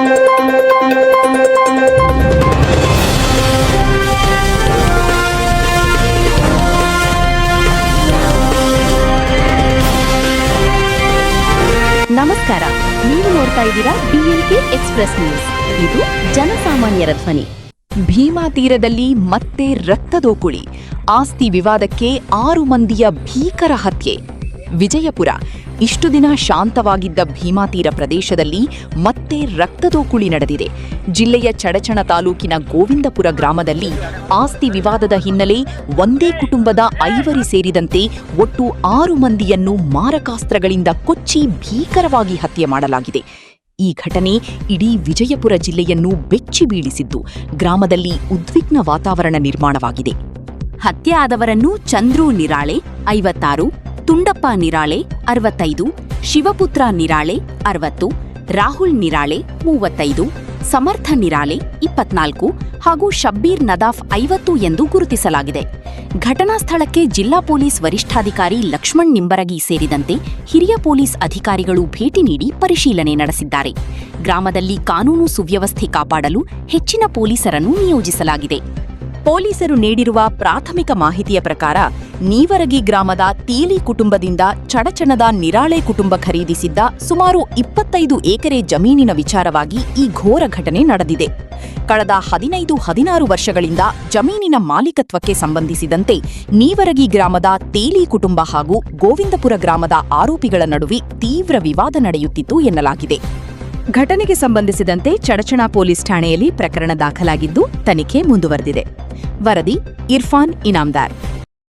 ನಮಸ್ಕಾರ, ನೀವು ನೋಡ್ತಾ ಇದ್ದೀರಾ BNK ಎಕ್ಸ್‌ಪ್ರೆಸ್ ನ್ಯೂಸ್. ಇದು ಜನಸಾಮಾನ್ಯರ ಧ್ವನಿ. ಭೀಮಾ ತೀರದಲ್ಲಿ ಮತ್ತೆ ರಕ್ತದೋಕುಳಿ, ಆಸ್ತಿ ವಿವಾದಕ್ಕೆ 6 ಮಂದಿಯ ಭೀಕರ ಹತ್ಯೆ. ವಿಜಯಪುರ. ಇಷ್ಟು ದಿನ ಶಾಂತವಾಗಿದ್ದ ಭೀಮಾ ತೀರ ಪ್ರದೇಶದಲ್ಲಿ ಮತ್ತೆ ರಕ್ತದೋಕುಳಿ ನಡೆದಿದೆ. ಜಿಲ್ಲೆಯ ಚಡಚಣ ತಾಲೂಕಿನ ಗೋವಿಂದಪುರ ಗ್ರಾಮದಲ್ಲಿ ಆಸ್ತಿ ವಿವಾದದ ಹಿನ್ನೆಲೆ ಒಂದೇ ಕುಟುಂಬದ 5 ಸೇರಿದಂತೆ ಒಟ್ಟು 6 ಮಂದಿಯನ್ನು ಮಾರಕಾಸ್ತ್ರಗಳಿಂದ ಕೊಚ್ಚಿ ಭೀಕರವಾಗಿ ಹತ್ಯೆ ಮಾಡಲಾಗಿದೆ. ಈ ಘಟನೆ ಇಡೀ ವಿಜಯಪುರ ಜಿಲ್ಲೆಯನ್ನು ಬೆಚ್ಚಿ ಬೀಳಿಸಿದ್ದು, ಗ್ರಾಮದಲ್ಲಿ ಉದ್ವಿಗ್ನ ವಾತಾವರಣ ನಿರ್ಮಾಣವಾಗಿದೆ. ಹತ್ಯೆ ಆದವರನ್ನು ಚಂದ್ರು ನಿರಾಳೆ 56, ತುಂಡಪ್ಪ ನಿರಾಳೆ 65, ಶಿವಪುತ್ರ ನಿರಾಳೆ 60, ರಾಹುಲ್ ನಿರಾಳೆ 35, ಸಮರ್ಥ ನಿರಾಳೆ 24 ಹಾಗೂ ಶಬ್ಬೀರ್ ನದಾಫ್ 50 ಎಂದು ಗುರುತಿಸಲಾಗಿದೆ. ಘಟನಾ ಸ್ಥಳಕ್ಕೆ ಜಿಲ್ಲಾ ಪೊಲೀಸ್ ವರಿಷ್ಠಾಧಿಕಾರಿ ಲಕ್ಷ್ಮಣ್ ನಿಂಬರಗಿ ಸೇರಿದಂತೆ ಹಿರಿಯ ಪೊಲೀಸ್ ಅಧಿಕಾರಿಗಳು ಭೇಟಿ ನೀಡಿ ಪರಿಶೀಲನೆ ನಡೆಸಿದ್ದಾರೆ. ಗ್ರಾಮದಲ್ಲಿ ಕಾನೂನು ಸುವ್ಯವಸ್ಥೆ ಕಾಪಾಡಲು ಹೆಚ್ಚಿನ ಪೊಲೀಸರನ್ನು ನಿಯೋಜಿಸಲಾಗಿದೆ. ಪೊಲೀಸರು ನೀಡಿರುವ ಪ್ರಾಥಮಿಕ ಮಾಹಿತಿಯ ಪ್ರಕಾರ ನೀವರಗಿ ಗ್ರಾಮದ ತೀಲಿ ಕುಟುಂಬದಿಂದ ಚಡಚಣದ ನಿರಾಳೆ ಕುಟುಂಬ ಖರೀದಿಸಿದ್ದ ಸುಮಾರು 25 ಎಕರೆ ಜಮೀನಿನ ವಿಚಾರವಾಗಿ ಈ ಘೋರ ಘಟನೆ ನಡೆದಿದೆ. ಕಳೆದ 15-16 ವರ್ಷಗಳಿಂದ ಜಮೀನಿನ ಮಾಲೀಕತ್ವಕ್ಕೆ ಸಂಬಂಧಿಸಿದಂತೆ ನೀವರಗಿ ಗ್ರಾಮದ ತೇಲಿ ಕುಟುಂಬ ಹಾಗೂ ಗೋವಿಂದಪುರ ಗ್ರಾಮದ ಆರೋಪಿಗಳ ನಡುವೆ ತೀವ್ರ ವಿವಾದ ನಡೆಯುತ್ತಿತ್ತು ಎನ್ನಲಾಗಿದೆ. ಘಟನೆಗೆ ಸಂಬಂಧಿಸಿದಂತೆ ಚಡಚಣ ಪೊಲೀಸ್ ಠಾಣೆಯಲ್ಲಿ ಪ್ರಕರಣ ದಾಖಲಾಗಿದ್ದು ತನಿಖೆ ಮುಂದುವರೆದಿದೆ. ವರದಿ ಇರ್ಫಾನ್ ಇನಾಮ್ದಾರ್.